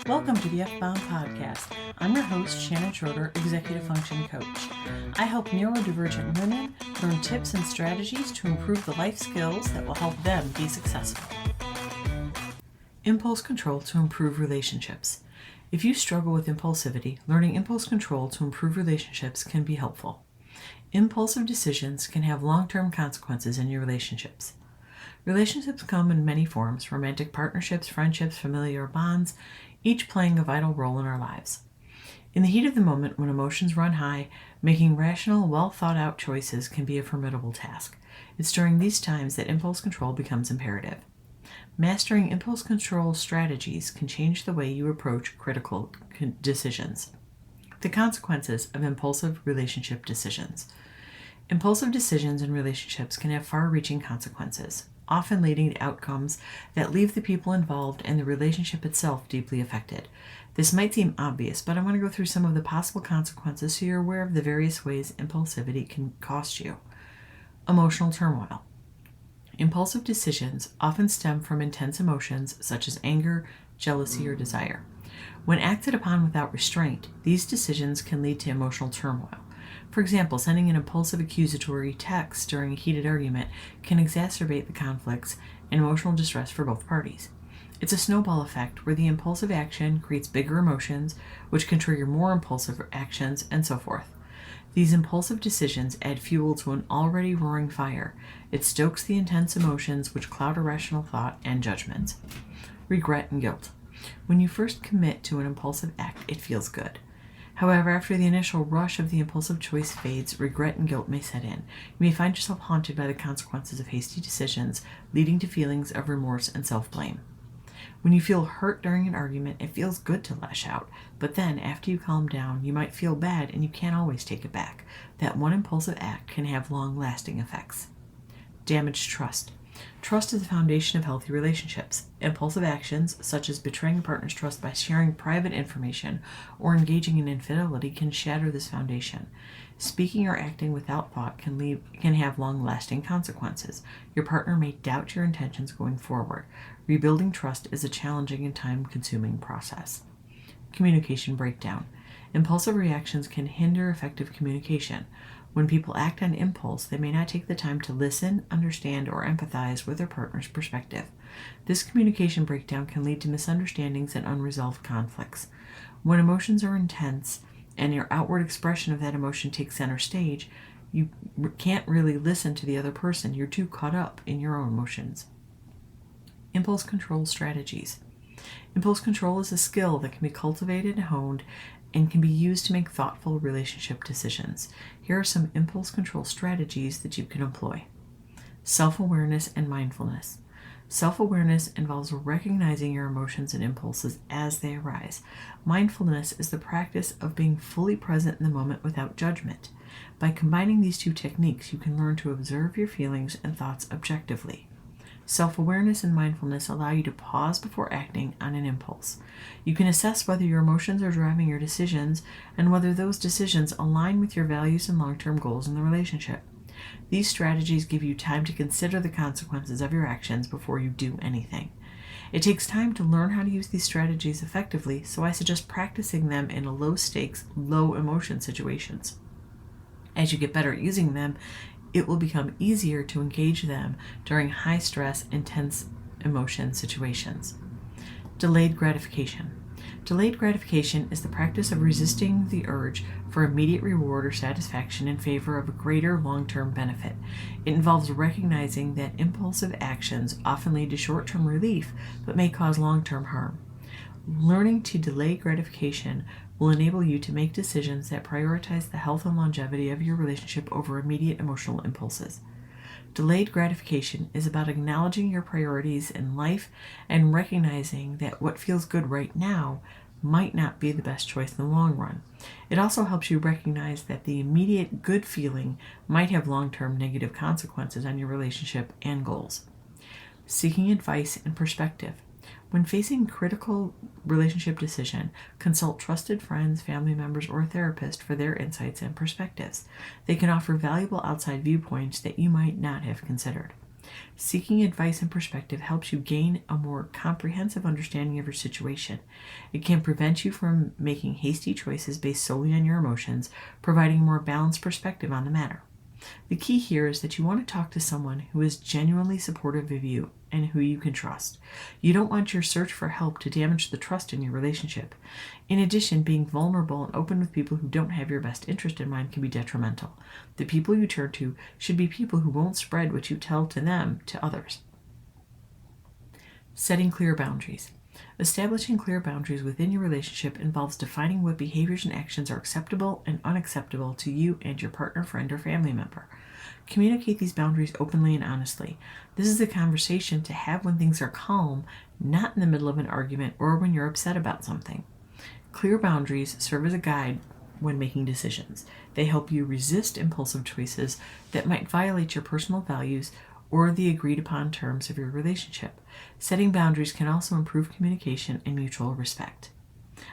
Welcome to the F-Bound Podcast. I'm your host, Shannon Schroeder, Executive Function Coach. I help neurodivergent women learn tips and strategies to improve the life skills that will help them be successful. Impulse control to improve relationships. If you struggle with impulsivity, learning impulse control to improve relationships can be helpful. Impulsive decisions can have long-term consequences in your relationships. Relationships come in many forms: romantic partnerships, friendships, familiar bonds, each playing a vital role in our lives. In the heat of the moment, when emotions run high, making rational, well-thought-out choices can be a formidable task. It's during these times that impulse control becomes imperative. Mastering impulse control strategies can change the way you approach critical decisions. The consequences of impulsive relationship decisions. Impulsive decisions in relationships can have far-reaching consequences, often leading to outcomes that leave the people involved and the relationship itself deeply affected. This might seem obvious, but I want to go through some of the possible consequences so you're aware of the various ways impulsivity can cost you. Emotional turmoil. Impulsive decisions often stem from intense emotions such as anger, jealousy, or desire. When acted upon without restraint, these decisions can lead to emotional turmoil. For example, sending an impulsive accusatory text during a heated argument can exacerbate the conflicts and emotional distress for both parties. It's a snowball effect where the impulsive action creates bigger emotions, which can trigger more impulsive actions, and so forth. These impulsive decisions add fuel to an already roaring fire. It stokes the intense emotions which cloud irrational thought and judgments. Regret and guilt. When you first commit to an impulsive act, it feels good. However, after the initial rush of the impulsive choice fades, regret and guilt may set in. You may find yourself haunted by the consequences of hasty decisions, leading to feelings of remorse and self-blame. When you feel hurt during an argument, it feels good to lash out, but then after you calm down, you might feel bad and you can't always take it back. That one impulsive act can have long-lasting effects. Damaged trust. Trust is the foundation of healthy relationships. Impulsive actions, such as betraying a partner's trust by sharing private information or engaging in infidelity, can shatter this foundation. Speaking or acting without thought can have long-lasting consequences. Your partner may doubt your intentions going forward. Rebuilding trust is a challenging and time-consuming process. Communication breakdown. Impulsive reactions can hinder effective communication. When people act on impulse, they may not take the time to listen, understand, or empathize with their partner's perspective. This communication breakdown can lead to misunderstandings and unresolved conflicts. When emotions are intense and your outward expression of that emotion takes center stage, you can't really listen to the other person. You're too caught up in your own emotions. Impulse control strategies. Impulse control is a skill that can be cultivated and honed and can be used to make thoughtful relationship decisions. Here are some impulse control strategies that you can employ. Self-awareness and mindfulness. Self-awareness involves recognizing your emotions and impulses as they arise. Mindfulness is the practice of being fully present in the moment without judgment. By combining these two techniques, you can learn to observe your feelings and thoughts objectively. Self-awareness and mindfulness allow you to pause before acting on an impulse. You can assess whether your emotions are driving your decisions and whether those decisions align with your values and long-term goals in the relationship. These strategies give you time to consider the consequences of your actions before you do anything. It takes time to learn how to use these strategies effectively, so I suggest practicing them in low-stakes, low-emotion situations. As you get better at using them, it will become easier to engage them during high-stress, intense emotion situations. Delayed gratification. Delayed gratification is the practice of resisting the urge for immediate reward or satisfaction in favor of a greater long-term benefit. It involves recognizing that impulsive actions often lead to short-term relief but may cause long-term harm. Learning to delay gratification will enable you to make decisions that prioritize the health and longevity of your relationship over immediate emotional impulses. Delayed gratification is about acknowledging your priorities in life and recognizing that what feels good right now might not be the best choice in the long run. It also helps you recognize that the immediate good feeling might have long-term negative consequences on your relationship and goals. Seeking advice and perspective. When facing critical relationship decision, consult trusted friends, family members, or a therapist for their insights and perspectives. They can offer valuable outside viewpoints that you might not have considered. Seeking advice and perspective helps you gain a more comprehensive understanding of your situation. It can prevent you from making hasty choices based solely on your emotions, providing a more balanced perspective on the matter. The key here is that you want to talk to someone who is genuinely supportive of you and who you can trust. You don't want your search for help to damage the trust in your relationship. In addition, being vulnerable and open with people who don't have your best interest in mind can be detrimental. The people you turn to should be people who won't spread what you tell to them to others. Setting clear boundaries. Establishing clear boundaries within your relationship involves defining what behaviors and actions are acceptable and unacceptable to you and your partner, friend, or family member. Communicate these boundaries openly and honestly. This is a conversation to have when things are calm, not in the middle of an argument or when you're upset about something. Clear boundaries serve as a guide when making decisions. They help you resist impulsive choices that might violate your personal values or the agreed upon terms of your relationship. Setting boundaries can also improve communication and mutual respect.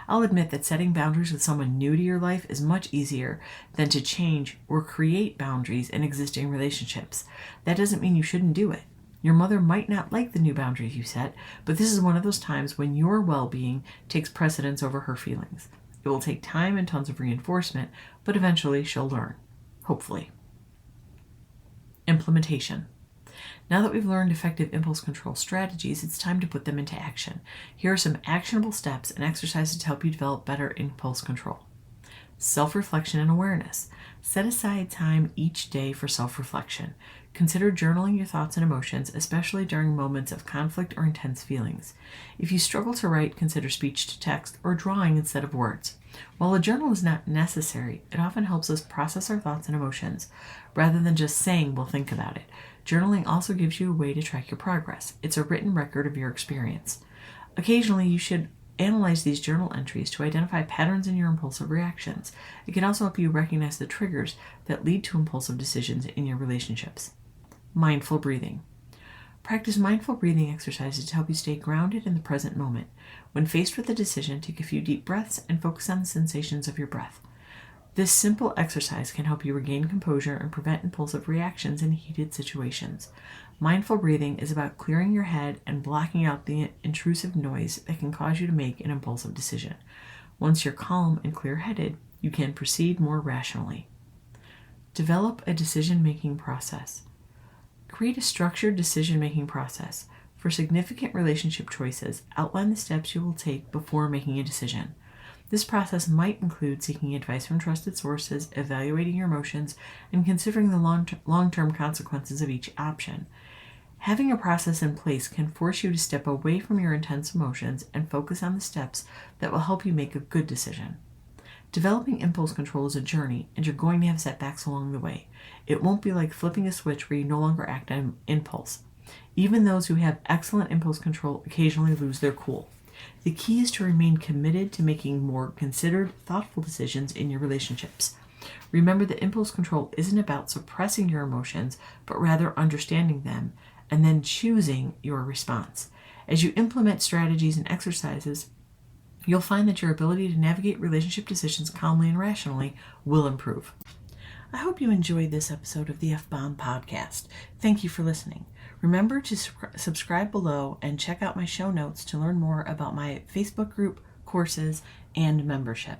I'll admit that setting boundaries with someone new to your life is much easier than to change or create boundaries in existing relationships. That doesn't mean you shouldn't do it. Your mother might not like the new boundaries you set, but this is one of those times when your well-being takes precedence over her feelings. It will take time and tons of reinforcement, but eventually she'll learn. Hopefully. Implementation. Now that we've learned effective impulse control strategies, it's time to put them into action. Here are some actionable steps and exercises to help you develop better impulse control. Self-reflection and awareness. Set aside time each day for self-reflection. Consider journaling your thoughts and emotions, especially during moments of conflict or intense feelings. If you struggle to write, consider speech to text or drawing instead of words. While a journal is not necessary, it often helps us process our thoughts and emotions, rather than just saying we'll think about it. Journaling also gives you a way to track your progress. It's a written record of your experience. Occasionally, you should analyze these journal entries to identify patterns in your impulsive reactions. It can also help you recognize the triggers that lead to impulsive decisions in your relationships. Mindful breathing. Practice mindful breathing exercises to help you stay grounded in the present moment. When faced with a decision, take a few deep breaths and focus on the sensations of your breath. This simple exercise can help you regain composure and prevent impulsive reactions in heated situations. Mindful breathing is about clearing your head and blocking out the intrusive noise that can cause you to make an impulsive decision. Once you're calm and clear-headed, you can proceed more rationally. Develop a decision-making process. Create a structured decision-making process. For significant relationship choices, outline the steps you will take before making a decision. This process might include seeking advice from trusted sources, evaluating your emotions, and considering the long-term consequences of each option. Having a process in place can force you to step away from your intense emotions and focus on the steps that will help you make a good decision. Developing impulse control is a journey, and you're going to have setbacks along the way. It won't be like flipping a switch where you no longer act on impulse. Even those who have excellent impulse control occasionally lose their cool. The key is to remain committed to making more considered, thoughtful decisions in your relationships. Remember that impulse control isn't about suppressing your emotions, but rather understanding them and then choosing your response. As you implement strategies and exercises, you'll find that your ability to navigate relationship decisions calmly and rationally will improve. I hope you enjoyed this episode of the F-Bomb Podcast. Thank you for listening. Remember to subscribe below and check out my show notes to learn more about my Facebook group, courses, and membership.